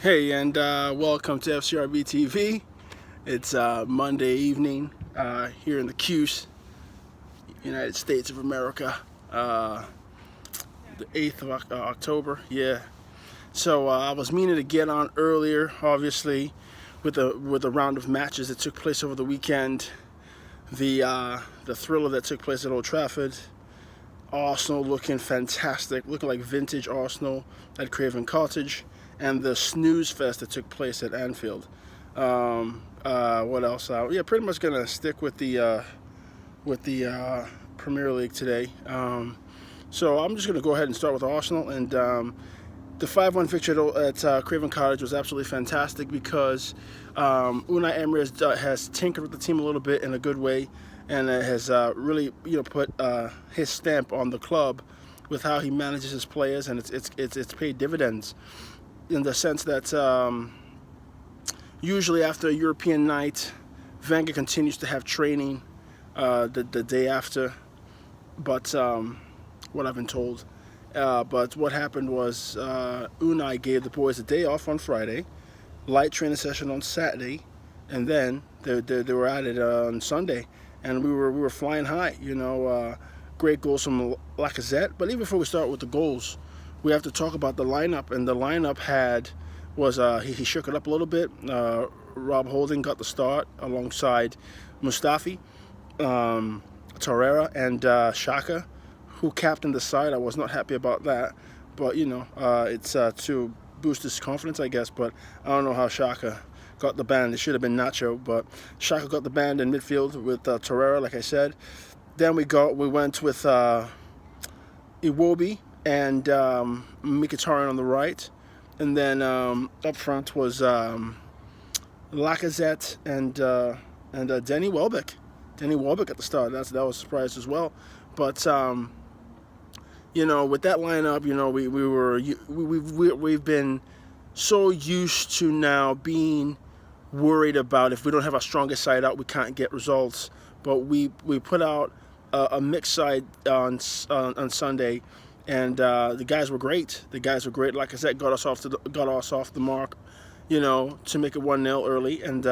Hey, and welcome to FCRB TV. It's Monday evening here in the Cuse, United States of America, uh, the 8th of October. Yeah. So I was meaning to get on earlier, obviously, with a round of matches that took place over the weekend. The thriller that took place at Old Trafford. Arsenal looking fantastic, looking like vintage Arsenal at Craven Cottage, and the snooze fest that took place at Anfield. What else? Yeah, pretty much gonna stick with the Premier League today. So I'm just gonna go ahead and start with Arsenal, and the 5-1 victory at Craven Cottage was absolutely fantastic because Unai Emery has tinkered with the team a little bit in a good way, and has really put his stamp on the club with how he manages his players, and it's paid dividends in the sense that usually after a European night, Wenger continues to have training the day after, but what I've been told. But what happened was Unai gave the boys a day off on Friday, light training session on Saturday, and then they were at it on Sunday, and we were flying high. Great goals from Lacazette. But even before we start with the goals, we have to talk about the lineup, and the lineup he shook it up a little bit. Rob Holding got the start alongside Mustafi, Torreira, and Xhaka, who captained the side. I was not happy about that, but it's to boost his confidence, I guess. But I don't know how Xhaka got the band. It should have been Nacho, but Xhaka got the band in midfield with Torreira, like I said. Then we went with Iwobi and Mkhitaryan on the right, and then up front was Lacazette and Danny Welbeck. Danny Welbeck at the start. That was a surprise as well. But with that lineup, we've been so used to now being worried about if we don't have our strongest side out, we can't get results. But we put out a mixed side on Sunday, and the guys were great. Like I said, got us off the mark, to make it 1-0 early, and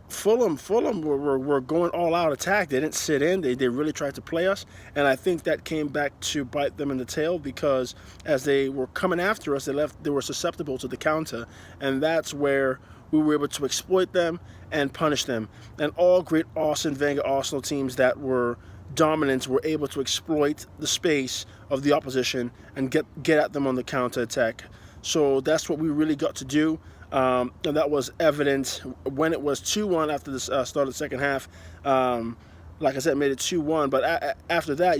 Fulham were going all out attack. They didn't sit in. They really tried to play us, and I think that came back to bite them in the tail because as they were coming after us, they were susceptible to the counter, and that's where we were able to exploit them and punish them. And all great Arsene Wenger Arsenal teams that were dominant were able to exploit the space of the opposition and get at them on the counter attack. So that's what we really got to do. And that was evident when it was 2-1 after the start of the second half. Like I said, made it 2-1. But after that,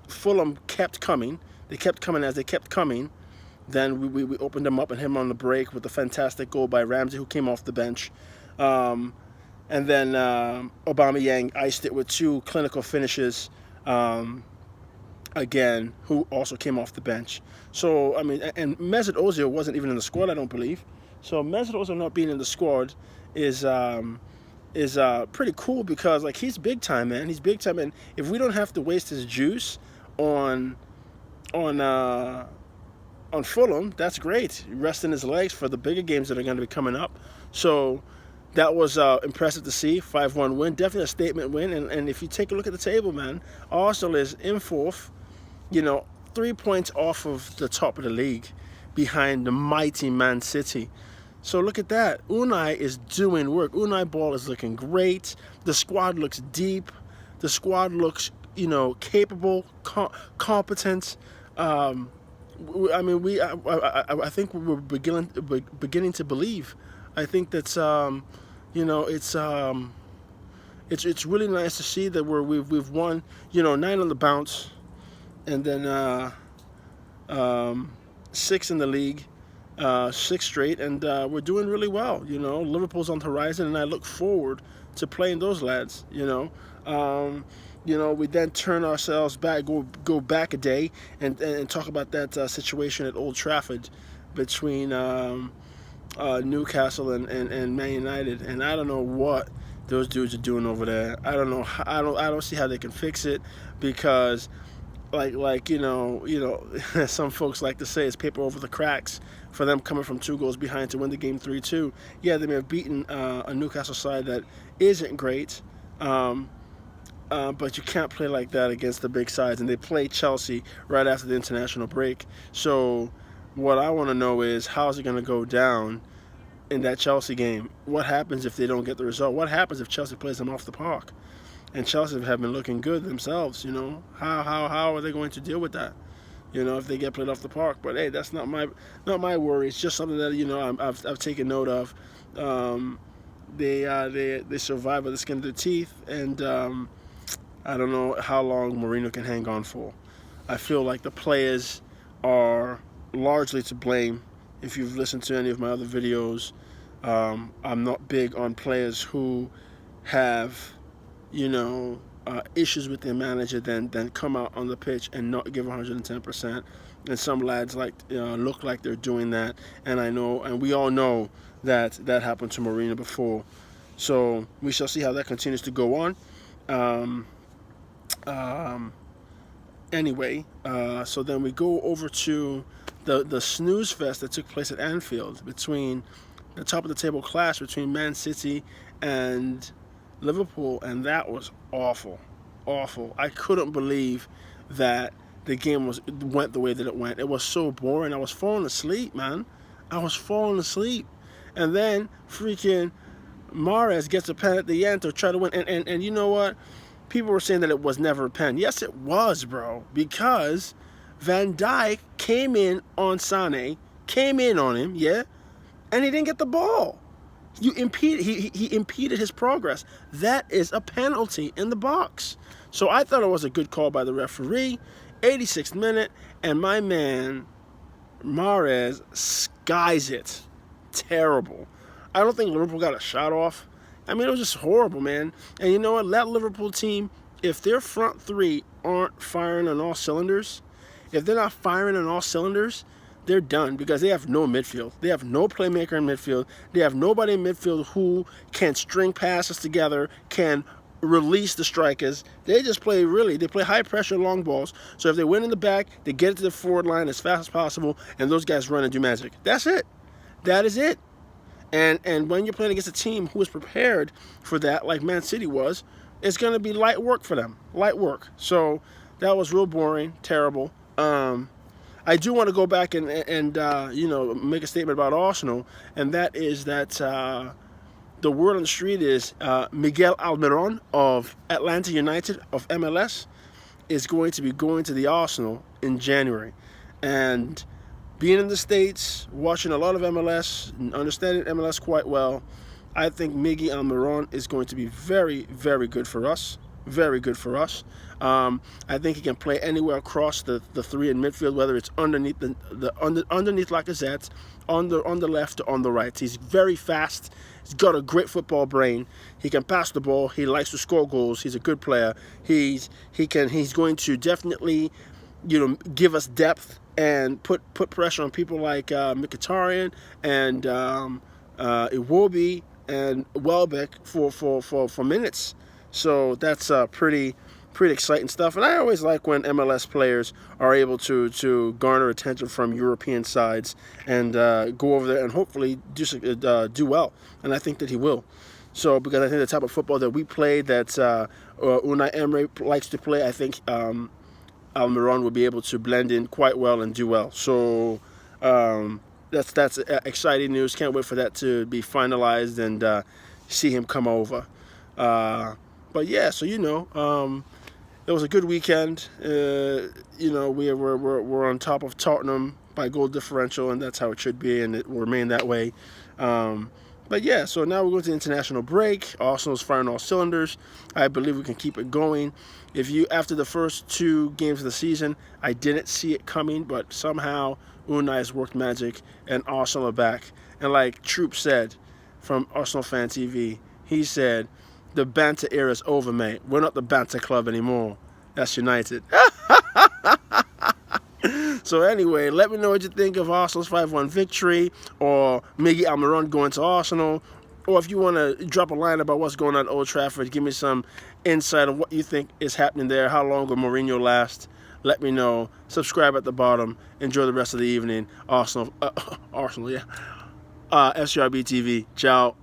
Fulham kept coming. They kept coming as they kept coming. Then we opened them up and hit him on the break with a fantastic goal by Ramsey, who came off the bench. And then Aubameyang iced it with two clinical finishes. Again, who also came off the bench. So, and Mesut Ozil wasn't even in the squad, I don't believe. So Mesut Ozil not being in the squad is pretty cool because he's big time, man. He's big time, and if we don't have to waste his juice on Fulham, that's great. Resting his legs for the bigger games that are going to be coming up. So that was impressive to see. 5-1 win, definitely a statement win. And if you take a look at the table, man, Arsenal is in fourth. 3 points off of the top of the league, behind the mighty Man City. So look at that. Unai is doing work. Unai ball is looking great. The squad looks deep. The squad looks, capable, competent. I think we're beginning to believe. I think that's, it's really nice to see that we've won, 9 on the bounce, and then 6 in the league. 6 straight, and we're doing really well. Liverpool's on the horizon, and I look forward to playing those lads. We then turn ourselves back, go back a day, and talk about that situation at Old Trafford between Newcastle and Man United, and I don't know what those dudes are doing over there. I don't know. I don't see how they can fix it because some folks like to say it's paper over the cracks for them coming from 2 goals behind to win the game 3-2. Yeah, they may have beaten a Newcastle side that isn't great, um, but you can't play like that against the big sides. And they play Chelsea right after the international break. So what I want to know is, how's it going to go down in that Chelsea game? What happens if they don't get the result? What happens if Chelsea plays them off the park? And Chelsea have been looking good themselves. How are they going to deal with that? If they get played off the park. But hey, that's not my worry. It's just something that I've taken note of. They survive with the skin of their teeth, and I don't know how long Mourinho can hang on for. I feel like the players are largely to blame. If you've listened to any of my other videos, I'm not big on players who have issues with their manager, then come out on the pitch and not give 110%. And some lads look like they're doing that, and we all know that happened to Mourinho before. So we shall see how that continues to go on. Anyway, so then we go over to the snooze fest that took place at Anfield, between the top of the table clash between Man City and Liverpool, and that was awful. I couldn't believe that the game went the way that it went. It was so boring. I was falling asleep, man. And then freaking Mahrez gets a pen at the end to try to win. And you know what? People were saying that it was never a pen. Yes, it was, bro. Because Van Dijk came in on him, yeah? And he didn't get the ball. He impeded his progress. That is a penalty in the box. So I thought it was a good call by the referee. 86th minute, and my man Mahrez skies it. Terrible. I don't think Liverpool got a shot off. I mean, it was just horrible, man. And you know what? That Liverpool team, if their front three aren't firing on all cylinders, if they're not firing on all cylinders, they're done, because they have no midfield. They have no playmaker in midfield. They have nobody in midfield who can string passes together, can release the strikers. They just play high pressure long balls. So if they win in the back, they get it to the forward line as fast as possible, and those guys run and do magic. That's it. That is it. And when you're playing against a team who is prepared for that, like Man City was, it's going to be light work for them. Light work. So that was real boring, terrible. I do want to go back and make a statement about Arsenal, and that is that the word on the street is Miguel Almiron of Atlanta United of MLS is going to be going to the Arsenal in January. And being in the States, watching a lot of MLS, and understanding MLS quite well, I think Miggy Almiron is going to be very, very good for us. Very good for us. I think he can play anywhere across the three in midfield, whether it's underneath underneath Lacazette, on the left or on the right. He's very fast. He's got a great football brain. He can pass the ball. He likes to score goals. He's a good player. He's going to definitely give us depth and put pressure on people like Mkhitaryan and Iwobi and Welbeck for minutes. So that's pretty exciting stuff. And I always like when MLS players are able to garner attention from European sides and go over there and hopefully do well. And I think that he will. So because I think the type of football that we play, that Unai Emery likes to play, I think Almiron will be able to blend in quite well and do well. So that's exciting news. Can't wait for that to be finalized and see him come over. But yeah, so it was a good weekend. We're on top of Tottenham by goal differential, and that's how it should be, and it will remain that way. But yeah, so now we're going to the international break. Arsenal's firing all cylinders. I believe we can keep it going. After the first 2 games of the season, I didn't see it coming, but somehow Unai has worked magic, and Arsenal are back. And like Troop said from Arsenal Fan TV, he said, the banter era is over, mate. We're not the banter club anymore. That's United. So anyway, let me know what you think of Arsenal's 5-1 victory, or Miggy Almiron going to Arsenal, or if you want to drop a line about what's going on at Old Trafford, give me some insight on what you think is happening there. How long will Mourinho last? let me know. Subscribe at the bottom. Enjoy the rest of the evening. Arsenal, Arsenal, yeah. SRB TV. Ciao.